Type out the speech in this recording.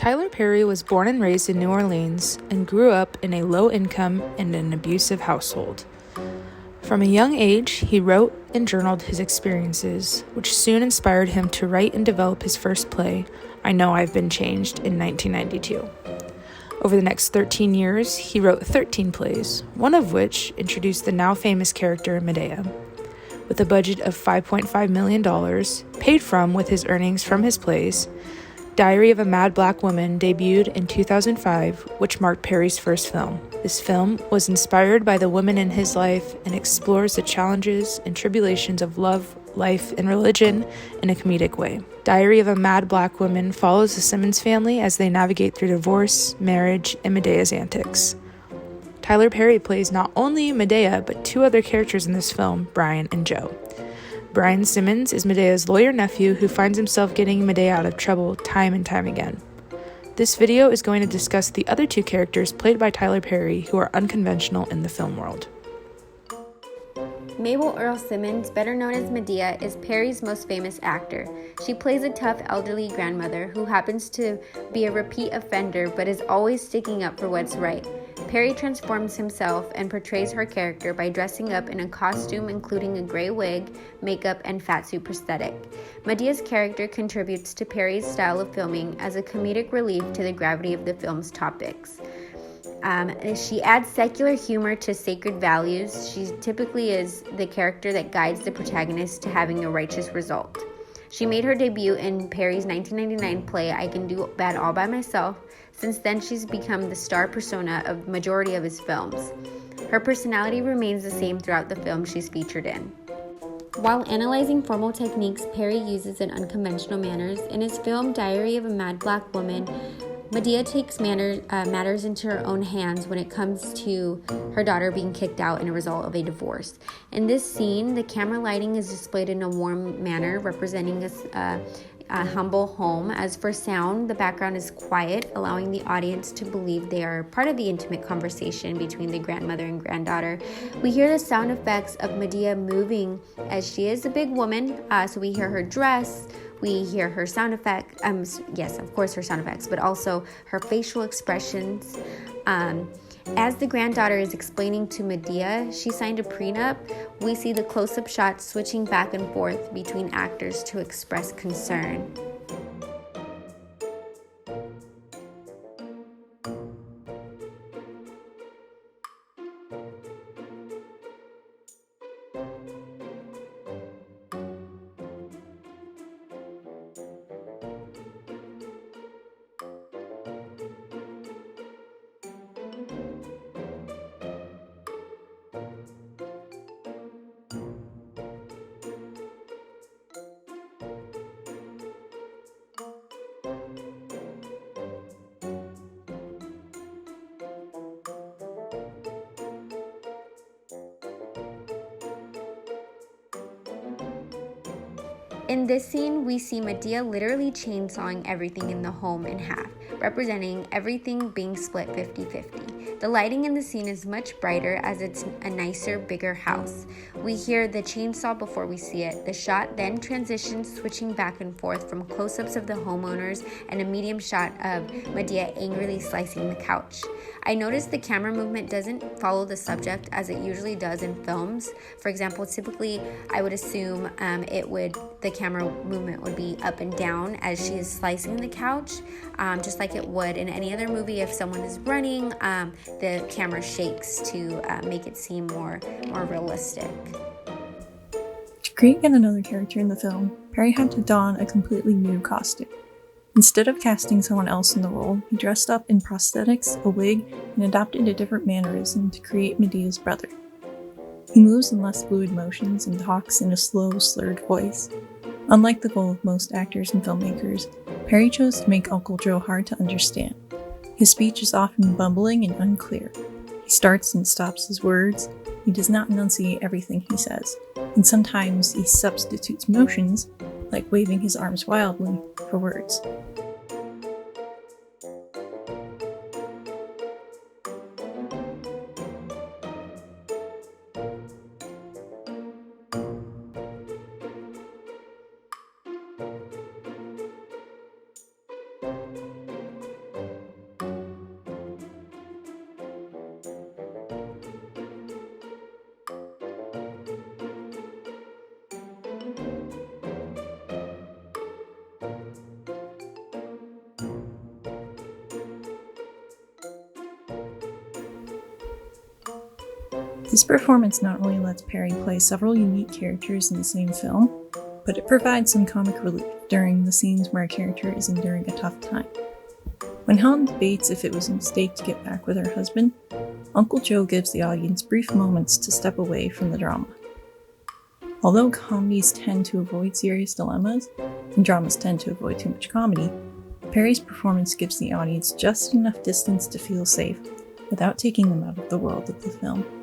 Tyler Perry was born and raised in New Orleans and grew up in a low-income and an abusive household. From a young age, he wrote and journaled his experiences, which soon inspired him to write and develop his first play, I Know I've Been Changed, in 1992. Over the next 13 years, he wrote 13 plays, one of which introduced the now famous character Madea. With a budget of $5.5 million, paid from with his earnings from his plays, Diary of a Mad Black Woman debuted in 2005, which marked Perry's first film. This film was inspired by the women in his life and explores the challenges and tribulations of love, life, and religion in a comedic way. Diary of a Mad Black Woman follows the Simmons family as they navigate through divorce, marriage, and Medea's antics. Tyler Perry plays not only Madea, but two other characters in this film, Brian and Joe. Brian Simmons is Medea's lawyer nephew who finds himself getting Madea out of trouble time and time again. This video is going to discuss the other two characters played by Tyler Perry who are unconventional in the film world. Mabel Earl Simmons, better known as Madea, is Perry's most famous actor. She plays a tough elderly grandmother who happens to be a repeat offender but is always sticking up for what's right. Perry transforms himself and portrays her character by dressing up in a costume including a gray wig, makeup, and fatsuit prosthetic. Madea's character contributes to Perry's style of filming as a comedic relief to the gravity of the film's topics. She adds secular humor to sacred values. She typically is the character that guides the protagonist to having a righteous result. She made her debut in Perry's 1999 play, I Can Do Bad All By Myself. Since then, she's become the star persona of the majority of his films. Her personality remains the same throughout the film she's featured in. While analyzing formal techniques Perry uses in unconventional manners, in his film Diary of a Mad Black Woman, Madea takes matters into her own hands when it comes to her daughter being kicked out in a result of a divorce. In this scene, the camera lighting is displayed in a warm manner, representing a humble home. As for sound, the background is quiet, allowing the audience to believe they are part of the intimate conversation between the grandmother and granddaughter. We hear the sound effects of Madea moving, as she is a big woman, so we hear her dress. We hear her sound effects, yes, of course her sound effects, but also her facial expressions. As the granddaughter is explaining to Madea she signed a prenup, we see the close-up shots switching back and forth between actors to express concern. In this scene, we see Madea literally chainsawing everything in the home in half, representing everything being split 50-50. The lighting in the scene is much brighter as it's a nicer, bigger house. We hear the chainsaw before we see it. The shot then transitions, switching back and forth from close-ups of the homeowners and a medium shot of Madea angrily slicing the couch. I noticed the camera movement doesn't follow the subject as it usually does in films. For example, typically I would assume the camera movement would be up and down as she is slicing the couch, just like it would in any other movie. If someone is running, the camera shakes to make it seem more realistic. To create yet another character in the film, Perry had to don a completely new costume. Instead of casting someone else in the role, he dressed up in prosthetics, a wig, and adopted a different mannerism to create Medea's brother. He moves in less fluid motions and talks in a slow, slurred voice. Unlike the goal of most actors and filmmakers, Perry chose to make Uncle Joe hard to understand. His speech is often bumbling and unclear. He starts and stops his words. He does not enunciate everything he says, and sometimes he substitutes motions, like waving his arms wildly, for words. This performance not only lets Perry play several unique characters in the same film, but it provides some comic relief during the scenes where a character is enduring a tough time. When Helen debates if it was a mistake to get back with her husband, Uncle Joe gives the audience brief moments to step away from the drama. Although comedies tend to avoid serious dilemmas, and dramas tend to avoid too much comedy, Perry's performance gives the audience just enough distance to feel safe, without taking them out of the world of the film.